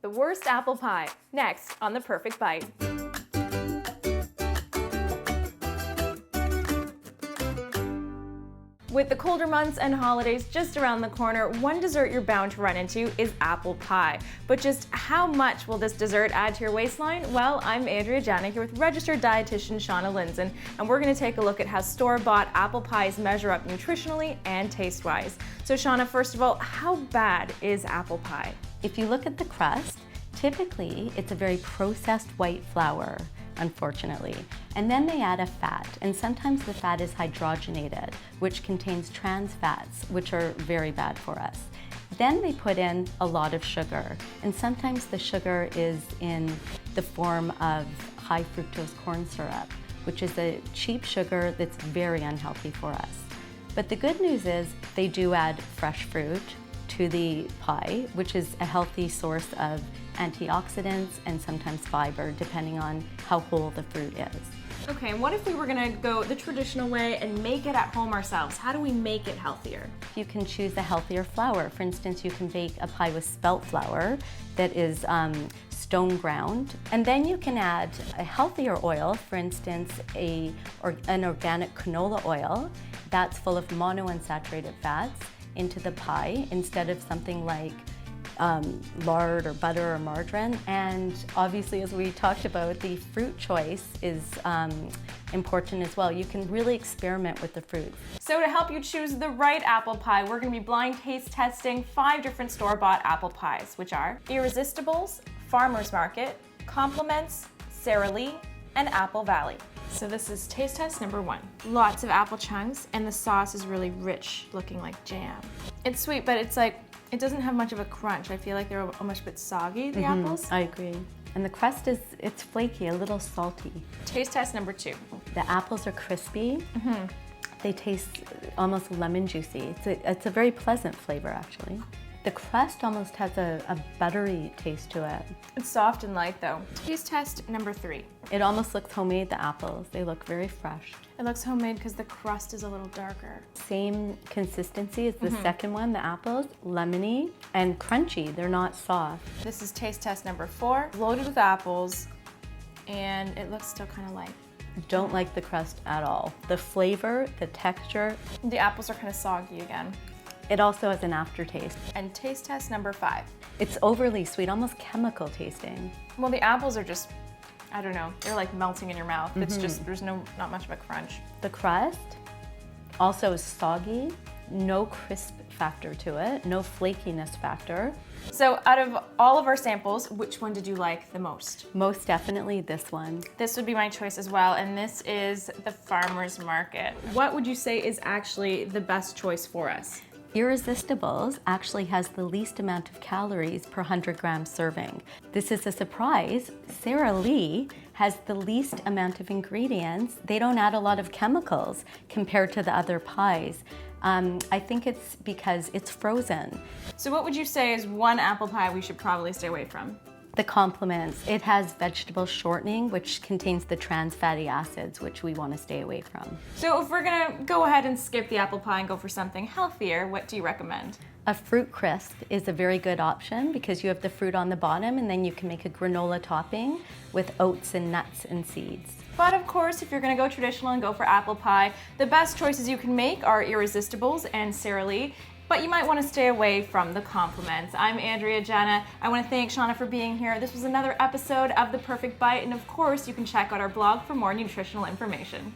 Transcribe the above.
The worst apple pie, next on The Perfect Bite. With the colder months and holidays just around the corner, one dessert you're bound to run into is apple pie. But just how much will this dessert add to your waistline? Well, I'm ANDREA JENNA here with registered dietitian Shauna Lindzon, and we're going to take a look at how store-bought apple pies measure up nutritionally and taste-wise. So Shauna, first of all, how bad is apple pie? If you look at the crust, typically it's a very processed white flour, unfortunately. And then they add a fat, and sometimes the fat is hydrogenated, which contains trans fats, which are very bad for us. Then they put in a lot of sugar, and sometimes the sugar is in the form of high fructose corn syrup, which is a cheap sugar that's very unhealthy for us. But the good news is they do add fresh fruit to the pie, which is a healthy source of antioxidants and sometimes fiber, depending on how whole the fruit is. Okay, and what if we were gonna go the traditional way and make it at home ourselves? How do we make it healthier? You can choose a healthier flour. For instance, you can bake a pie with spelt flour that is stone ground. And then you can add a healthier oil, for instance, an organic canola oil that's full of monounsaturated fats into the pie instead of something like lard or butter or margarine. And obviously, as we talked about, the fruit choice is important as well. You can really experiment with the fruit. So to help you choose the right apple pie, we're going to be blind taste testing 5 different store-bought apple pies, which are Irresistibles, Farmer's Market, Compliments, Sara Lee, and Apple Valley. So this is taste test number 1. Lots of apple chunks, and the sauce is really rich, looking like jam. It's sweet, but it's like, it doesn't have much of a crunch. I feel like they're almost a bit soggy, the apples. I agree. And the crust it's flaky, a little salty. Taste test number 2. The apples are crispy. They taste almost lemon juicy. It's a very pleasant flavor, actually. The crust almost has a buttery taste to it. It's soft and light though. Taste test number 3. It almost looks homemade, the apples. They look very fresh. It looks homemade because the crust is a little darker. Same consistency as the second one, the apples, lemony and crunchy. They're not soft. This is taste test number 4. Loaded with apples, and it looks still kind of light. Don't like the crust at all. The flavor, the texture. The apples are kind of soggy again. It also has an aftertaste. And taste test number 5. It's overly sweet, almost chemical tasting. Well, the apples are just, I don't know, they're like melting in your mouth. It's just, there's not much of a crunch. The crust also is soggy, no crisp factor to it, no flakiness factor. So out of all of our samples, which one did you like the most? Most definitely this one. This would be my choice as well, and this is the Farmer's Market. What would you say is actually the best choice for us? Irresistibles actually has the least amount of calories per 100 gram serving. This is a surprise. Sara Lee has the least amount of ingredients. They don't add a lot of chemicals compared to the other pies. I think it's because it's frozen. So what would you say is one apple pie we should probably stay away from? The Compliments. It has vegetable shortening, which contains the trans fatty acids, which we want to stay away from. So if we're gonna go ahead and skip the apple pie and go for something healthier, what do you recommend? A fruit crisp is a very good option because you have the fruit on the bottom and then you can make a granola topping with oats and nuts and seeds. But of course, if you're gonna go traditional and go for apple pie, the best choices you can make are Irresistibles and Sara Lee. But you might want to stay away from the Compliments. I'm ANDREA JENNA. I want to thank Shauna for being here. This was another episode of The Perfect Bite, and of course, you can check out our blog for more nutritional information.